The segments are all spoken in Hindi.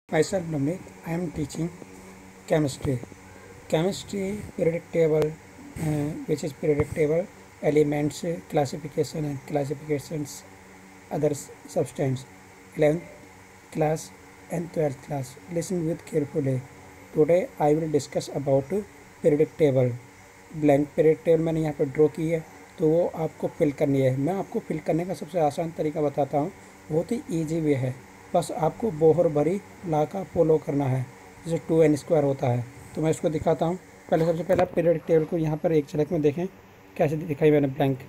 Myself Dominic, I am teaching chemistry. Chemistry periodic table, which is periodic table, elements, classification and classifications, other substance. 11th class and 12th class. Listen with carefully. Today I will discuss about periodic table. Blank period table मैंने यहाँ पर ड्रॉ की है, तो वो आपको फिल करनी है। मैं आपको फिल करने का सबसे आसान तरीका बताता हूँ, बहुत ही ईजी वे है। बस आपको बोहर भरी ला का फॉलो करना है, जैसे 2n² होता है। तो मैं इसको दिखाता हूँ। पहले सबसे पहला पीरियड टेबल को यहाँ पर एक झलक में देखें कैसे दिखाई मैंने ब्लैंक,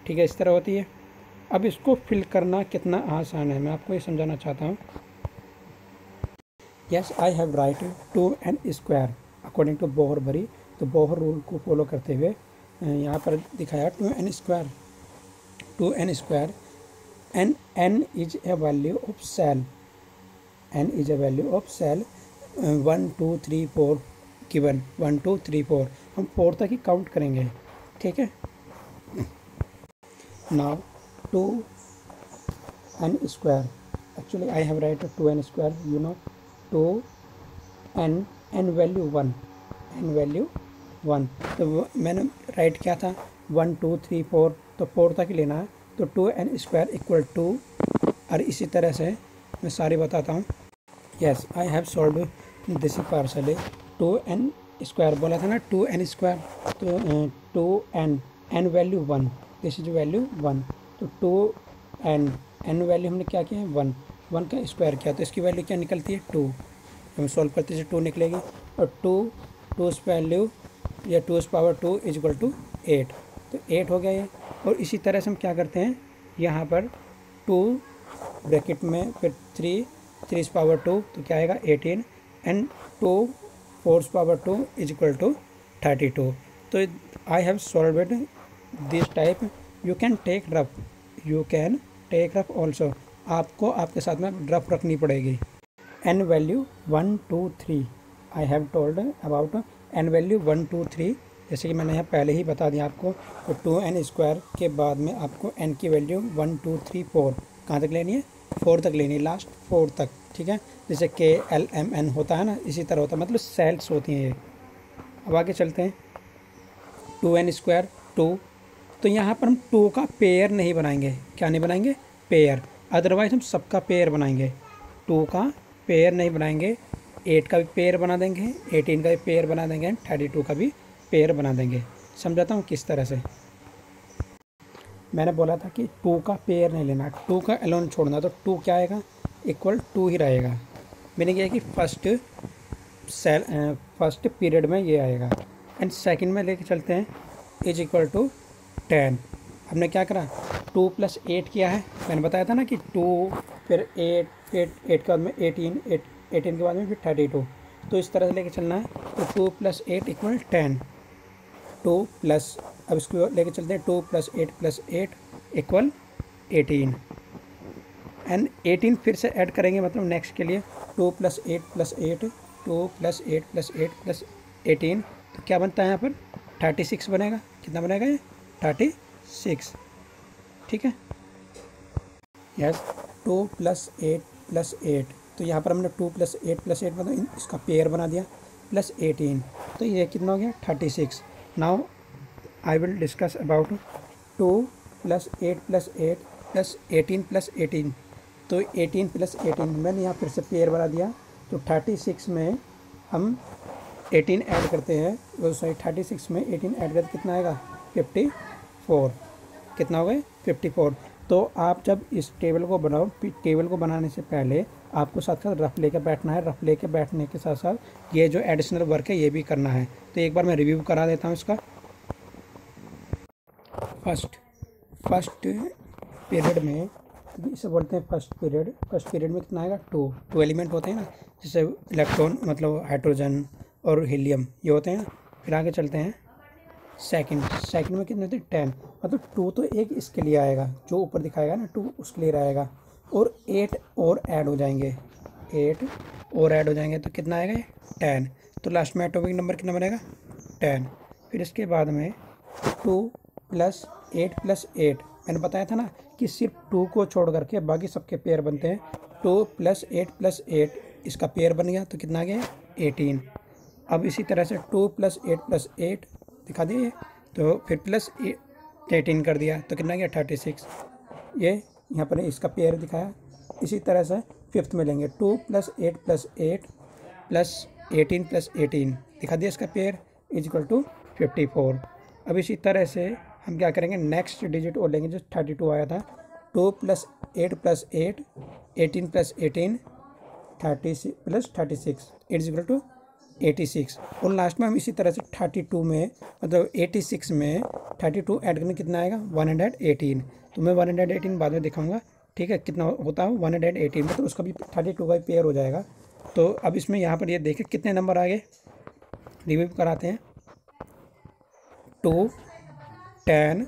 ठीक है, इस तरह होती है। अब इसको फिल करना कितना आसान है मैं आपको ये समझाना चाहता हूँ। Yes, I have write 2n² according to Bohr भरी। तो बोहर रूल को फॉलो करते हुए यहाँ पर दिखाया 2n²। 2n² and n is a value of cell. n is a value of cell. 1 2 3 4 given 1 2 3 4 हम 4 तक ही काउंट करेंगे, ठीक है। Now 2n², actually I have write 2n², you know 2n, n value 1, n value 1। तो मैंने राइट किया था 1 2 3 4, तो 4 तक ही लेना है। तो 2n² इक्वल टू, और इसी तरह से मैं सारी बताता हूँ। Yes, I have solve this partially. 2n² बोला था ना, 2n², तो 2n, n value 1, this is value 1। तो 2n, n वैल्यू हमने क्या किया है 1, 1 का स्क्वायर किया, तो इसकी वैल्यू क्या निकलती है 2। हम सॉल्व करते हैं 2 निकलेगी, और 2 वैल्यू या 2 इज इक्वल टू 8, तो 8 हो गया ये। और इसी तरह से हम क्या करते हैं, यहाँ पर 2 ब्रैकेट में फिर 3 पावर 2, तो क्या आएगा 18, and 2 4 power 2 is equal to 32। तो I have solved this type. You can take rough also. आपको आपके साथ में रफ रखनी पड़ेगी। n value 1 2 3, I have told about n value 1 2 3, जैसे कि मैंने यहाँ पहले ही बता दिया आपको। तो 2n² के बाद में आपको n की वैल्यू 1 2 3 4 कहाँ तक लेनी है, 4 तक लेनी है, लास्ट 4 तक, ठीक है। जैसे KLMN होता है ना, इसी तरह होता है, मतलब सेल्स होती हैं ये। अब आगे चलते हैं। 2n² 2, तो यहाँ पर हम 2 का पेयर नहीं बनाएंगे। क्या नहीं बनाएंगे, पेयर, अदरवाइज हम सबका पेयर बनाएंगे। 2 का पेयर नहीं बनाएंगे, 8 का भी पेयर बना देंगे, 18 का भी पेयर बना देंगे, 32 का भी पेयर बना देंगे। समझाता हूँ किस तरह से। मैंने बोला था कि 2 का पेयर नहीं लेना, 2 का एलोन छोड़ना, तो 2 क्या आएगा, इक्वल 2 ही रहेगा। मीनिंग ये कि फर्स्ट पीरियड में ये आएगा, एंड सेकंड में लेके चलते हैं इज इक्वल टू 10। हमने क्या करा, 2 + 8 किया है। मैंने बताया था ना कि 2 फिर 8 के बाद में 18 के बाद में फिर 32, तो इस तरह से लेके चलना है। तो 2 + 8 इक्वल 10, 2 प्लस, अब इसको लेके चलते हैं 2 + 8 इक्वल 18, एंड 18 फिर से ऐड करेंगे, मतलब नेक्स्ट के लिए 2 + 8 + 8, 2 + 8 + 8 + 18, तो क्या बनता है यहाँ पर 36 बनेगा। कितना बनेगा ये, 36, ठीक है। यस, 2 + 8 + 8, तो यहाँ पर हमने 2 + 8 + 8 मतलब इसका पेयर बना दिया, प्लस 18, तो ये कितना हो गया 36। Now I will discuss about 2 + 8 + 8 + 18 + 18, तो 18 + 18 मैंने यहाँ फिर से पेयर बना दिया। तो 36 में हम 18 ऐड करते हैं, सॉरी 36 में 18 ऐड करते कितना आएगा 54, कितना हो गया 54। तो आप जब इस टेबल को बनाओ, टेबल को बनाने से पहले आपको साथ साथ रफ लेकर बैठना है। रफ लेकर बैठने के साथ साथ ये जो एडिशनल वर्क है ये भी करना है। तो एक बार मैं रिव्यू करा देता हूँ इसका। फर्स्ट पीरियड में, इसे बोलते हैं फर्स्ट पीरियड में कितना आएगा 2 एलिमेंट होते हैं ना, जैसे इलेक्ट्रॉन मतलब हाइड्रोजन और हीलियम ये होते हैं। फिर आगे चलते हैं सेकंड में कितने होते हैं 10, मतलब 2 तो एक इसके लिए आएगा, जो ऊपर दिखाएगा ना 2 उसके लिए रहेगा, और 8 और ऐड हो जाएंगे, 8 और ऐड हो जाएंगे, तो कितना आएगा 10। तो लास्ट में एटॉमिक नंबर कितना बनेगा 10। फिर इसके बाद में 2 + 8 + 8, मैंने बताया था ना कि सिर्फ 2 को छोड़ करके बाकी सबके पेयर बनते हैं। 2 + 8 + 8 इसका पेयर बन गया तो कितना आ गया 18। अब इसी तरह से 2 + 8 दिखा दिए, तो फिर प्लस 18 कर दिया तो कितना गया 36। ये यहाँ पर इसका पेयर दिखाया। इसी तरह से फिफ्थ में लेंगे 2 + 8 + 8 + 18 + 18 दिखा दिया इसका पेयर = 54। अब इसी तरह से हम क्या करेंगे, नेक्स्ट डिजिट और लेंगे जो 32 आया था। 2 + 8 + 8 18 + 18 36 + 36 = 86। और लास्ट में हम इसी तरह से 32 में मतलब 86 में 32 ऐड करने कितना आएगा 118। तो मैं 118 बाद में दिखाऊंगा, ठीक है, कितना होता है 118 में, तो उसका भी 32 का पेयर हो जाएगा। तो अब इसमें यहाँ पर ये देखें कितने नंबर आ गए, रिव्यू कराते हैं। 2 10,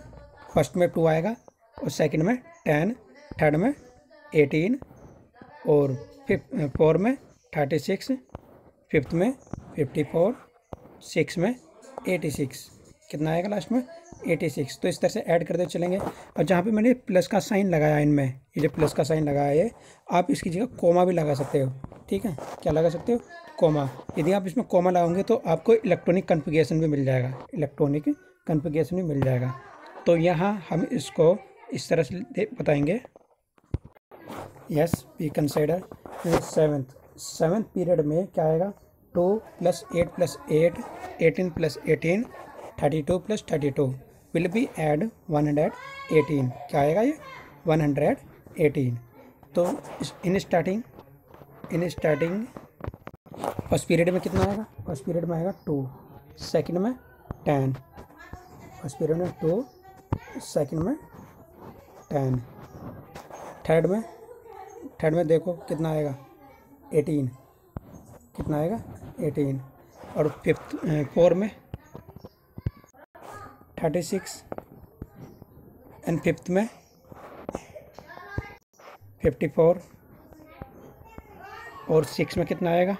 फर्स्ट में 2 आएगा और सेकंड में 10, थर्ड में 18 और फोर में 36, फिफ्थ में 54, सिक्स में 86, कितना आएगा लास्ट में 86। तो इस तरह से ऐड करते चलेंगे। और जहाँ पे मैंने प्लस का साइन लगाया इनमें, ये जो प्लस का साइन लगाया है, आप इसकी जगह कोमा भी लगा सकते हो, ठीक है, क्या लगा सकते हो कोमा। यदि आप इसमें कोमा लगाओगे तो आपको इलेक्ट्रॉनिक कॉन्फ़िगरेशन भी मिल जाएगा, इलेक्ट्रॉनिक कॉन्फ़िगरेशन भी मिल जाएगा। तो यहाँ हम इसको इस तरह से बताएंगे। Yes, we consider seventh period में क्या आएगा 2 + 8 + 8 18 + 18 32 + 32 विल बी ऐड 118। क्या आएगा ये 118। तो इन स्टार्टिंग फर्स्ट पीरियड में कितना आएगा, फर्स्ट पीरियड में आएगा 2, सेकंड में 10, फर्स्ट पीरियड में 2, सेकंड में 10, थर्ड में देखो कितना आएगा 18, कितना आएगा 18। और फोर में 36 एंड फिफ्थ में 54 और सिक्स में कितना आएगा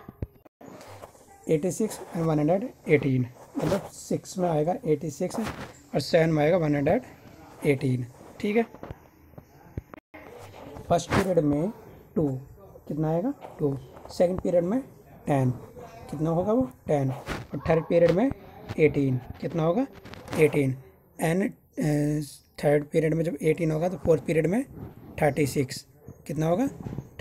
86 एंड 118, मतलब 6 में आएगा 86 और 7 में आएगा 118, ठीक है। फर्स्ट पीरियड में 2 कितना आएगा 2, सेकंड पीरियड में 10 कितना होगा वो 10, और थर्ड पीरियड में 18 कितना होगा 18, एंड थर्ड पीरियड में जब 18 होगा तो फोर्थ पीरियड में 36 कितना होगा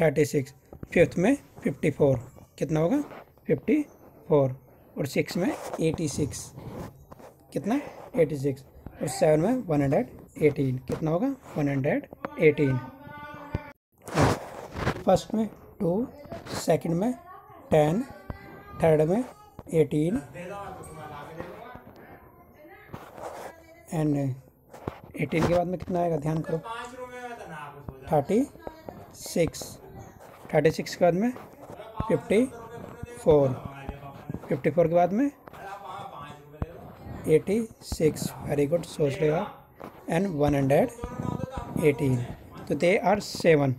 36, फिफ्थ में 54 कितना होगा 54, और सिक्स में 86 कितना 86, और सेवन में 118 कितना होगा 118। फर्स्ट में 2, सेकंड में 10, थर्ड में 18 एंड 18 के बाद में कितना आएगा ध्यान करो 36 के बाद में 54 के बाद में 86, वेरी गुड, सोच रहे हो आप, एंड 118। तो दे आर 7,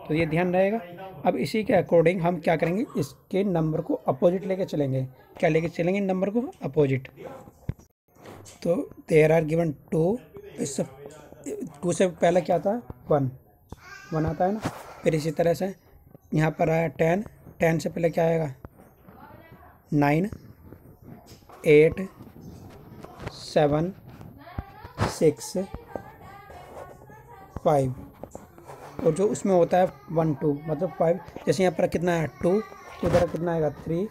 तो ये ध्यान रहेगा। अब इसी के अकॉर्डिंग हम क्या करेंगे, इसके नंबर को अपोजिट लेके चलेंगे। क्या लेके चलेंगे नंबर को अपोजिट। तो देयर आर गिवन 2, इससे 2 से पहले क्या था 1 आता है ना। फिर इसी तरह से यहाँ पर आया 10 से पहले क्या आएगा 9, 8, 7, 6, 5, और जो उसमें होता है 1 2 मतलब 5। जैसे यहाँ पर कितना है 2, तो इधर कितना आएगा 3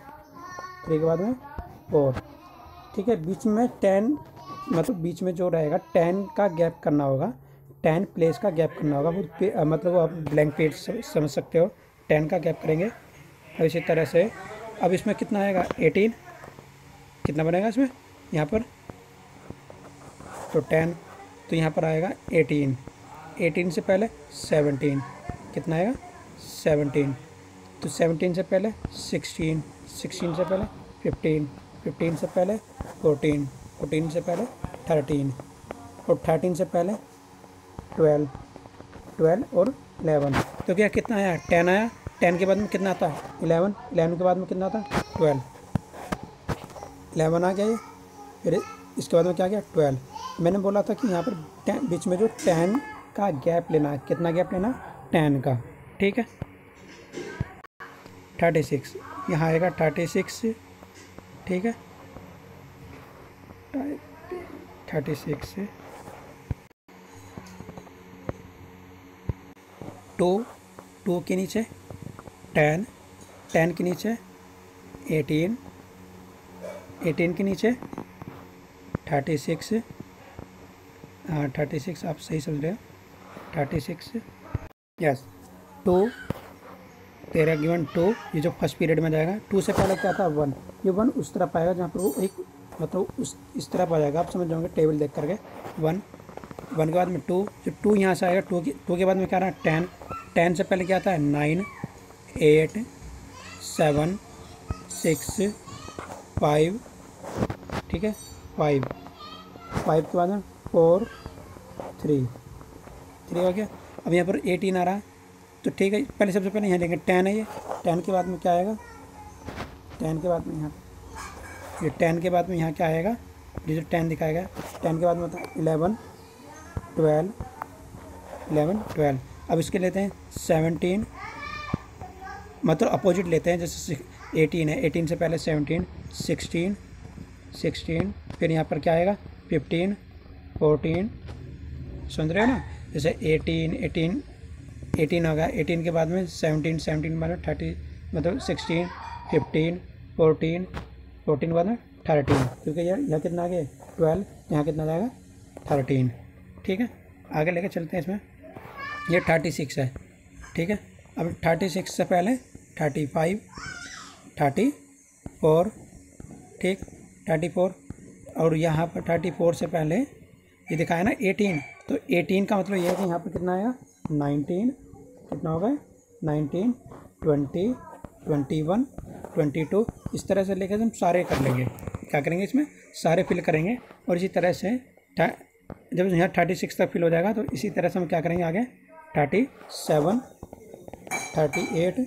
के बाद में 4, ठीक है। बीच में 10 मतलब बीच में जो रहेगा 10 का गैप करना होगा, 10 प्लेस का गैप करना होगा, वो मतलब आप ब्लैंक पेज समझ सकते हो, 10 का गैप करेंगे। और इसी तरह से अब इसमें कितना आएगा 18, कितना बनेगा इसमें यहाँ पर तो 10, तो यहाँ पर आएगा 18 से पहले 17, कितना आएगा 17, तो 17 से पहले 16 से पहले 15 से पहले 14 से पहले 13, और 13 से पहले 12 और 11। तो क्या कितना आया 10 आया, 10 के बाद में कितना आता है 11 के बाद में कितना आता है 11 आ गया ये। फिर इसके बाद में क्या गया 12। मैंने बोला था कि यहाँ पर बीच में जो 10 का गैप लेना है, कितना गैप लेना 10 का, ठीक है। 36, यहाँ आएगा 36, ठीक है, 36, 2 के नीचे 10, 10 के नीचे 18, 18 के नीचे 36, हाँ 36 आप सही समझ रहे हो, 36, यस 2, तेरा गिवन 2, ये जो फर्स्ट पीरियड में जाएगा। 2 से पहले क्या था 1, ये 1 उस तरफ आएगा जहाँ पर वो एक मतलब इस तरफ आ जाएगा, आप समझ जाओगे टेबल देख करके। 1 के बाद में 2, जो 2 यहाँ से आएगा, 2 के बाद में क्या रहा 10, 10 से पहले क्या था 9, 8, 7, 6, 5, ठीक है 5 के बाद में 4, 3 हो गया। अब यहाँ पर 18 आ रहा है, तो ठीक है पहले सबसे पहले यहाँ देखेंगे 10 है, ये 10 के बाद में क्या आएगा, 10 के बाद में यहाँ ये 10 के बाद में यहाँ क्या आएगा, ये जो 10 दिखाया गया, 10 के बाद में होता है 11, 12। अब इसके लेते हैं 17, मतलब अपोजिट लेते हैं, जैसे 18 है, 18 से पहले 17, 16, फिर यहाँ पर क्या आएगा 15, 14, सुन रहे हो ना, जैसे 18 होगा, 18 के बाद में 17 के बाद में 30, मतलब 16, 15, 14 के बाद में 13, क्योंकि यार यहाँ कितना आ गया 12, यहाँ कितना जाएगा 13, ठीक है। आगे लेके चलते हैं, इसमें ये 36 है, ठीक है। अब 36 से पहले 35, 34, ठीक 34, और यहाँ पर 34 से पहले ये दिखाया ना 18, तो 18 का मतलब ये है कि यहाँ पर कितना आएगा 19, कितना होगा 19, 20, 21, 22, इस तरह से लेकर हम सारे कर लेंगे। क्या करेंगे इसमें सारे फिल करेंगे, और इसी तरह से जब यहाँ 36 तक फिल हो जाएगा तो इसी तरह से हम क्या करेंगे आगे 37, 38,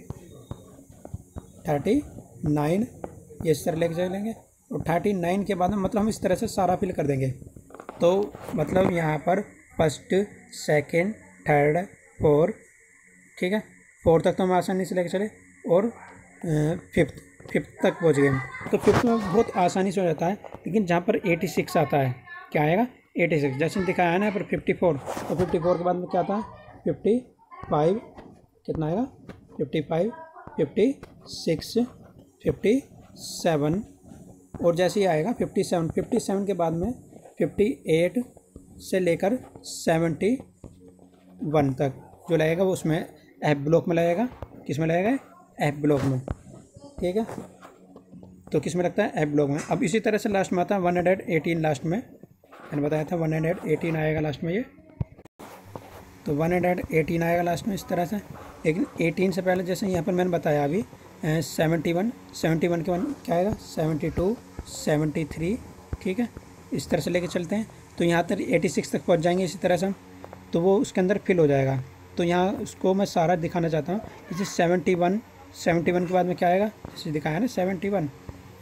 39, ये इस तरह लेके चलेंगे, और 39 के बाद में मतलब हम इस तरह से सारा फिल कर देंगे। तो मतलब यहाँ पर फर्स्ट, सेकंड, थर्ड, फोर्थ, ठीक है 4 तक तो हम आसानी से लेके चले, और फिफ्थ तक पहुँच गए। तो फिफ्थ में बहुत आसानी से हो जाता है, लेकिन जहाँ पर 86 आता है, क्या आएगा 86, जैसे दिखाया है ना यहाँ पर 54, तो 54 के बाद में क्या आता है 55, कितना आएगा 55, 56, 57, और जैसे ही आएगा 57 के बाद में 58 से लेकर 71 तक जो लगेगा वो उसमें एफ ब्लॉक में लगेगा। किस में लगेगा एफ ब्लॉक में, ठीक है। तो किस में लगता है एफ ब्लॉक में। अब इसी तरह से लास्ट में आता है 118, लास्ट में मैंने बताया था 118 आएगा लास्ट में, ये तो 118 आएगा लास्ट में इस तरह से। लेकिन 18 से पहले जैसे यहाँ पर मैंने बताया अभी 71 के बाद क्या आएगा 72, 73, ठीक है इस तरह से लेके चलते हैं। तो यहाँ तक 86 तक पहुँच जाएंगे इसी तरह से, तो वो उसके अंदर फिल हो जाएगा। तो यहाँ उसको मैं सारा दिखाना चाहता हूँ। जैसे 71 के बाद में क्या आएगा, जैसे दिखाया ना 71,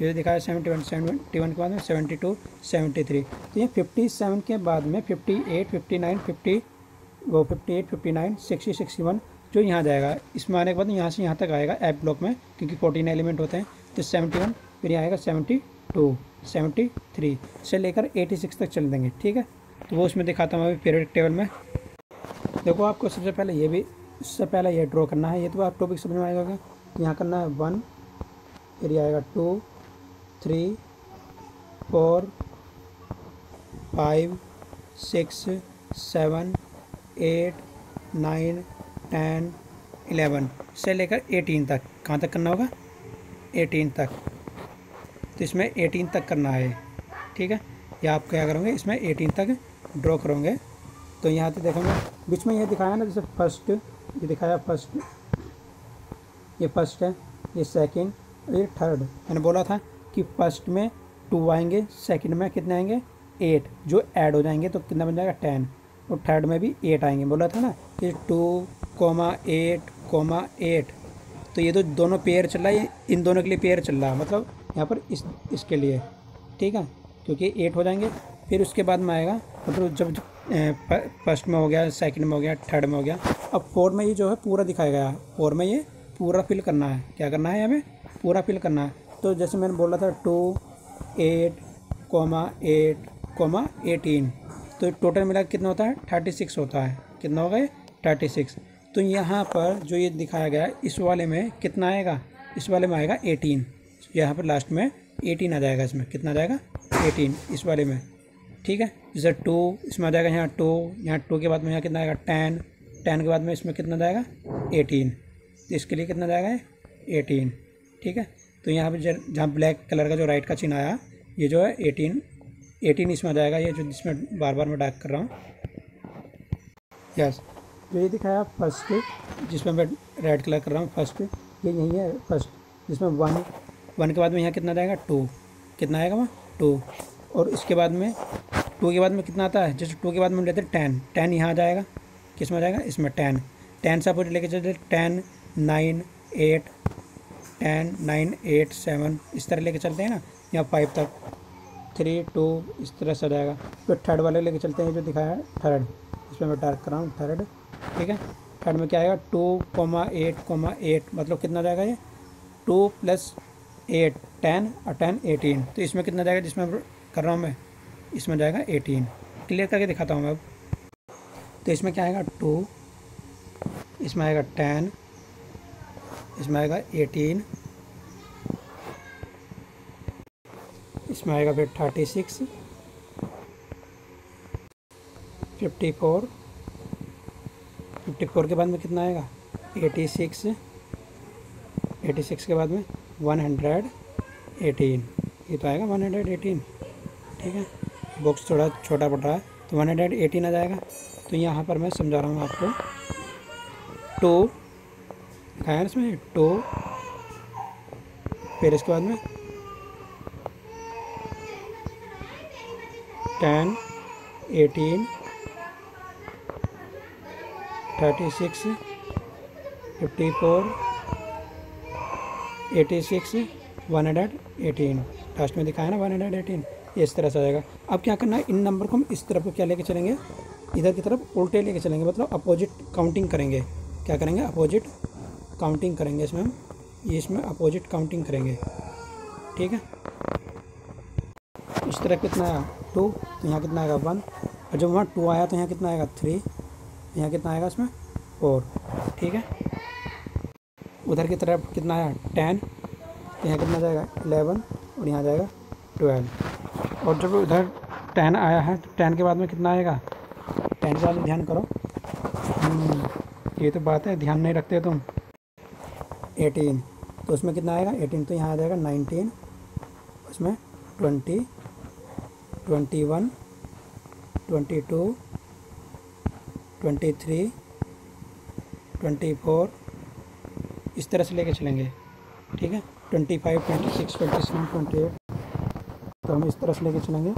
ये दिखाया 71 के बाद में 72, 73। तो ये 57 के बाद में 58, 59, 58, 59, 60, 61 जो यहाँ जाएगा, इसमें आने के बाद यहाँ से यहाँ तक आएगा एफ ब्लॉक में, क्योंकि 14 एलिमेंट होते हैं। तो 71, फिर यहाँ आएगा 72, 73 से लेकर 86 तक चल देंगे, ठीक है। तो वो उसमें दिखाता हूँ अभी पीरियडिक टेबल में। देखो आपको सबसे पहले ये भी, इससे पहले ये ड्रॉ करना है, ये तो आप टॉपिक समझ में आएगा। यहाँ करना है 1, फिर ये आएगा 2, 3, 4, 5, 6, 7, 8, 9, 10, 11 से लेकर 18 तक। कहाँ तक करना होगा 18 तक। तो इसमें 18 तक करना है, ठीक है। या आप क्या करोगे इसमें 18 तक ड्रॉ करोगे। तो यहाँ से देखोगे बीच में ये दिखाया ना, जैसे फर्स्ट ये दिखाया फर्स्ट, ये फर्स्ट है, ये सेकंड, ये थर्ड। मैंने बोला था कि फर्स्ट में 2 आएंगे, सेकंड में कितने आएंगे 8 जो ऐड हो जाएंगे, तो कितना बन जाएगा 10। और थर्ड में भी 8 आएंगे, बोला था ना ये 2, 8, तो ये तो दोनों पेयर चल रहा है, ये इन दोनों के लिए पेयर चल रहा है, मतलब यहाँ पर इसके लिए, ठीक है, क्योंकि 8 हो जाएंगे। फिर उसके बाद में आएगा, मतलब जब फर्स्ट में हो गया, सेकंड में हो गया, थर्ड में हो गया, अब 4 में ये जो है पूरा दिखाया गया, 4 में ये पूरा फिल करना है। क्या करना है हमें? पूरा फिल करना है। तो जैसे मैंने बोला था 2 8 8 18, तो टोटल मिला कितना होता है? 36 होता है। कितना होगा ये? 36। तो यहाँ पर जो ये दिखाया गया है इस वाले में कितना आएगा? इस वाले में आएगा 18। यहाँ पर लास्ट में 18 आ जाएगा। इसमें कितना आ जाएगा? 18 इस वाले में। ठीक है, जैसे 2 इसमें आ जाएगा, यहाँ 2, यहाँ 2 के बाद में यहाँ कितना आएगा? 10, 10 के बाद में इसमें कितना जाएगा? 18। तो इसके लिए कितना जाएगा? 18। ठीक है, तो यहाँ पे जहाँ ब्लैक कलर का जो राइट का चिन्ह आया, ये जो है 18 इसमें आ जाएगा, ये जो जिसमें बार बार मैं डार्क कर रहा हूँ। यस, जो ये दिखाया फर्स्ट, जिसमें मैं रेड कलर कर रहा हूँ फर्स्ट, ये यही है फर्स्ट, जिसमें 1 के बाद में यहाँ कितना जाएगा? 2। कितना आएगा वहाँ? 2। और इसके बाद में 2 के बाद में कितना आता है? जैसे 2 के बाद में हम लेते हैं 10, 10 यहाँ आ जाएगा। किस में आ जाएगा? इसमें 10, 10 से अपोजिट लेके चलते 10 9 8, 10 9 8 7, इस तरह लेके चलते हैं ना, यहाँ 5 तक, 3 2 इस तरह से आ जाएगा। फिर थर्ड वाले लेके चलते हैं, जो दिखाया है थर्ड, इसमें मैं डार्क कर रहा हूँ थर्ड। ठीक है, थर्ड में क्या आएगा? 2,8,8, मतलब कितना जाएगा ये? 2 + 8 10 और 10 18। तो इसमें कितना जाएगा जिसमें कर रहा हूँ मैं? इसमें जाएगा 18। क्लियर करके दिखाता हूँ मैं अब। तो इसमें क्या आएगा? 2, इसमें आएगा 10, इसमें आएगा 18, इसमें आएगा फिर 36, 54, 54 के बाद में कितना आएगा? 86, 86 के बाद में 118, ये तो आएगा 118। ठीक है, बॉक्स थोड़ा छोटा पड़ रहा है, तो 118 आ जाएगा। तो यहाँ पर मैं समझा रहा हूँ आपको, 2 दिखाया ना इसमें, 2, फिर इसके बाद में 10 18 36 54 86 118, लास्ट में दिखाया ना 118, ये इस तरह से आ जाएगा। अब क्या करना है? इन नंबर को हम इस तरफ क्या लेके चलेंगे? इधर की तरफ उल्टे लेके चलेंगे, मतलब अपोजिट काउंटिंग करेंगे। क्या करेंगे? अपोजिट काउंटिंग करेंगे। इसमें हम इसमें अपोजिट काउंटिंग करेंगे। ठीक है, इस तरह कितना आया? 2, तो यहाँ कितना आएगा? 1, और जब वहाँ 2 आया तो यहाँ कितना आएगा? 3, यहाँ कितना आएगा? इसमें 4। ठीक है, उधर की तरफ कितना आया? 10, तो यहाँ कितना जाएगा? 11, और यहाँ जाएगा 12। और जब उधर 10 आया है तो 10 के बाद में कितना आएगा? 10 के बाद में ध्यान करो, ये तो बात है, ध्यान नहीं रखते तुम। 18, तो उसमें कितना आएगा? 18, तो यहाँ आ जाएगा 19, उसमें 20 21 22 23 24, इस तरह से लेके चलेंगे। ठीक है, 25 26 27 28, तो हम इस तरह से लेके चलेंगे।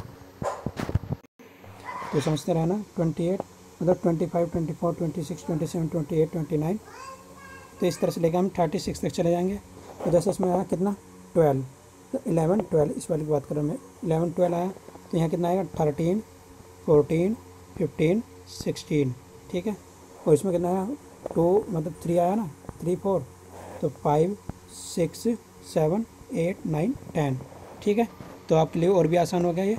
तो समझते रहना, 28 मतलब 25 24 26 27 28 29, तो इस तरह से लेकर हम 36 तक चले जाएंगे। तो जैसे इसमें आया कितना? 12, तो 11 12, इस वाली की बात कर रहा हूँ मैं, 11 12 आया, तो यहाँ कितना आएगा? 13 14 15 16। ठीक है, और इसमें कितना आया? 2 मतलब 3 आया ना, 3 4, तो 5 6 7 8 9 10। ठीक है, तो आपके लिए और भी आसान हो गया ये,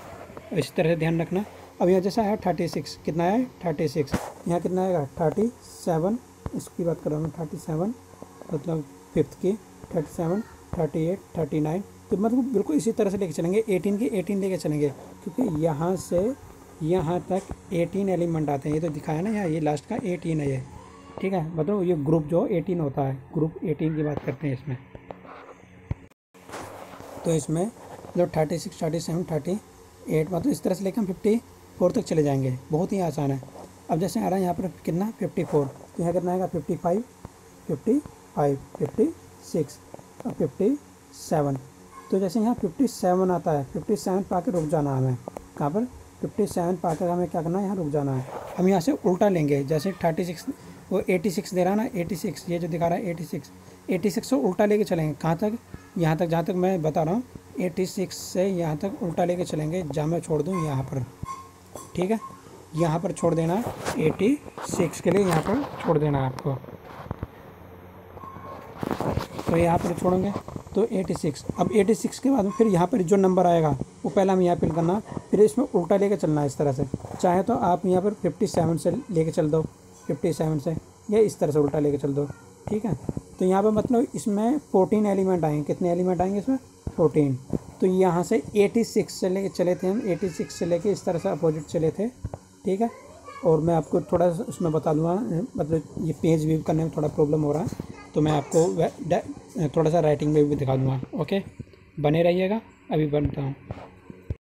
इस तरह से ध्यान रखना। अब यहाँ जैसा आया 36, कितना आया? 36, यहाँ कितना आएगा? 37, इसकी बात कर रहा हूँ मैं, 37 मतलब 5th की, 37 38 39, तो मतलब बिल्कुल इसी तरह से लेके चलेंगे। 18 की 18 लेके चलेंगे, क्योंकि यहाँ से यहाँ तक 18 एलिमेंट आते हैं। ये तो दिखाया ना यहाँ, ये लास्ट का 18 है ये। ठीक है, मतलब ये ग्रुप जो 18 होता है, ग्रुप 18 की बात करते हैं इसमें। तो इसमें मतलब 36 37 38, मतलब इस तरह से लेकर हम 54 तक चले जाएंगे। बहुत ही आसान है। अब जैसे आ रहा है यहाँ पर कितना? 54, तो यहाँ कितना आएगा? 55 55 56 और 57। तो जैसे यहाँ 57 आता है, 57 पा के रुक जाना हमें। कहाँ पर? 57 पा कर हमें क्या करना है? यहाँ रुक जाना है। हम यहाँ से उल्टा लेंगे, जैसे 36 वो 86 दे रहा है ना, 86 ये जो दिखा रहा है 86 से उल्टा लेके चलेंगे। कहाँ तक? यहाँ तक, जहाँ तक मैं बता रहा हूँ 86 से यहाँ तक उल्टा लेके चलेंगे, जहाँ मैं छोड़ दूँ यहाँ पर। ठीक है, यहाँ पर छोड़ देना है 86 के लिए, यहाँ पर छोड़ देना है आपको। तो यहाँ पर छोड़ेंगे तो 86। अब 86 के बाद में फिर यहाँ पर जो नंबर आएगा वो पहला हम यहाँ फिल करना, फिर इसमें उल्टा लेके चलना है इस तरह से। चाहे तो आप यहाँ पर 57 से लेके चल दो, 57 से, या इस तरह से उल्टा लेके चल दो, ठीक है। तो यहाँ पर मतलब इसमें 14 एलिमेंट आएंगे। कितने एलिमेंट आएंगे इसमें? 14। तो यहाँ से 86 से लेके चले थे हम, 86 से लेके इस तरह से अपोजिट चले थे, ठीक है। और मैं आपको थोड़ा उसमें बता दूँगा, मतलब ये पेज व्यू करने में थोड़ा प्रॉब्लम हो रहा है, तो मैं आपको थोड़ा सा राइटिंग में भी दिखा दूँगा। ओके, बने रहिएगा, अभी बनता हूँ।